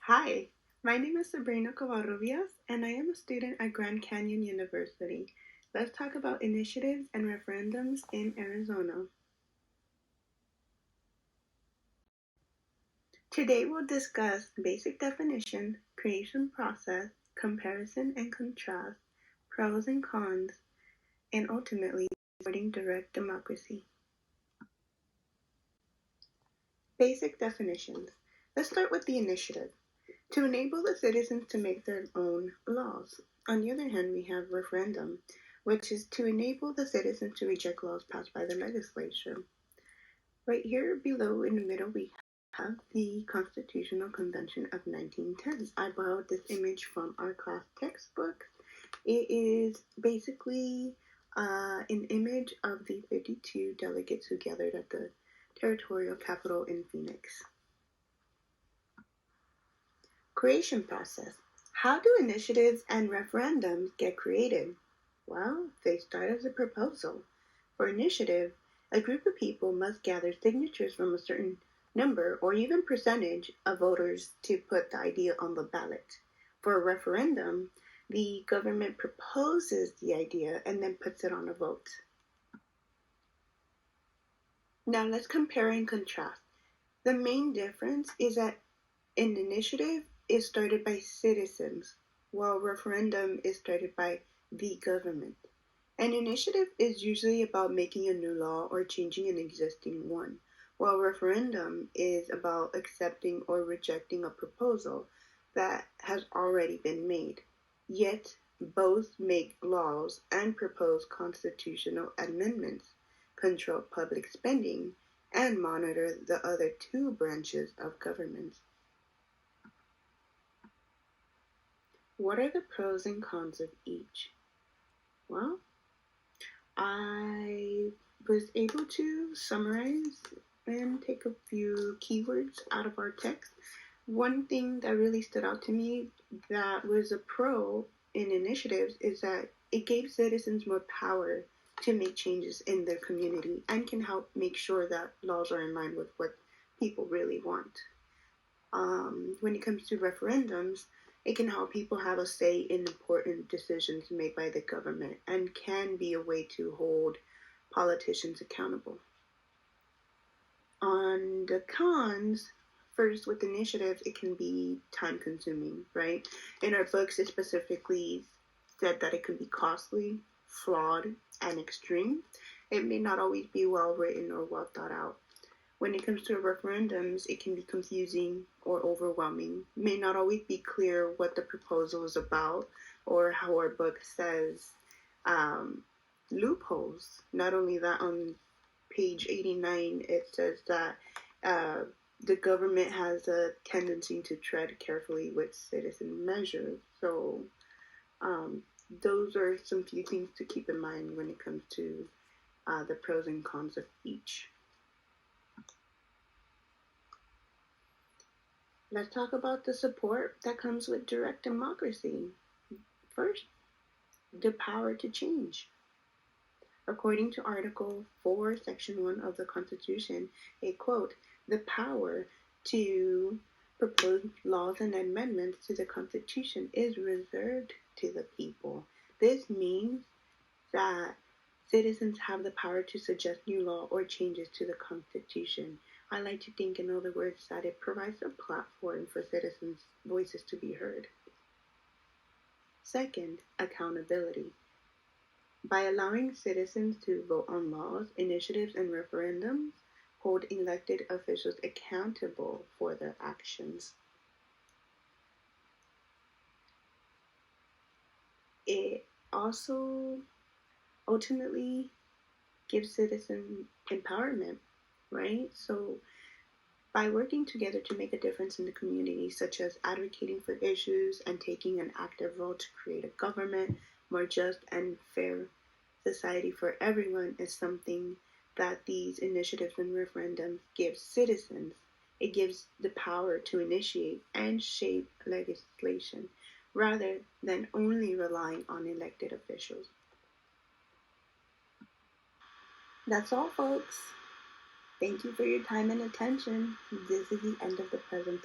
Hi, my name is Sabrina Covarrubias, and I am a student at Grand Canyon University. Let's talk about initiatives and referendums in Arizona. Today we'll discuss basic definition, creation process, comparison and contrast, pros and cons, and ultimately supporting direct democracy. Basic definitions. Let's start with the initiative. To enable the citizens to make their own laws. On the other hand, we have referendum, which is to enable the citizens to reject laws passed by the legislature. Right here below in the middle, we have the Constitutional Convention of 1910. I borrowed this image from our class textbook. It is basically an image of the 52 delegates who gathered at the territorial capital in Phoenix. Creation process. How do initiatives and referendums get created? Well, they start as a proposal. For initiative, a group of people must gather signatures from a certain number or even percentage of voters to put the idea on the ballot. For a referendum, the government proposes the idea and then puts it on a vote. Now let's compare and contrast. The main difference is that an initiative is started by citizens, while referendum is started by the government. An initiative is usually about making a new law or changing an existing one, while referendum is about accepting or rejecting a proposal that has already been made. Yet, both make laws and propose constitutional amendments, control public spending, and monitor the other two branches of government. What are the pros and cons of each? Well, I was able to summarize and take a few keywords out of our text. One thing that really stood out to me that was a pro in initiatives is that it gave citizens more power to make changes in their community and can help make sure that laws are in line with what people really want. When it comes to referendums, it can help people have a say in important decisions made by the government and can be a way to hold politicians accountable. On the cons, first with initiatives, it can be time consuming, right? In our books, it specifically said that it can be costly, flawed, and extreme. It may not always be well written or well thought out. When it comes to referendums, it can be confusing or overwhelming. It may not always be clear what the proposal is about or how our book says loopholes. Not only that, on page 89, it says that the government has a tendency to tread carefully with citizen measures. So those are some few things to keep in mind when it comes to the pros and cons of each. Let's talk about the support that comes with direct democracy. First, the power to change. According to Article 4, Section 1 of the Constitution, a quote, the power to propose laws and amendments to the Constitution is reserved to the people. This means that citizens have the power to suggest new law or changes to the Constitution. I like to think, in other words, that it provides a platform for citizens' voices to be heard. Second, accountability. By allowing citizens to vote on laws, initiatives, and referendums, hold elected officials accountable for their actions. It also ultimately gives citizen empowerment, right? So by working together to make a difference in the community, such as advocating for issues and taking an active role to create a government, more just and fair society for everyone, is something that these initiatives and referendums give citizens. It gives the power to initiate and shape legislation rather than only relying on elected officials. That's all, folks. Thank you for your time and attention. This is the end of the presentation.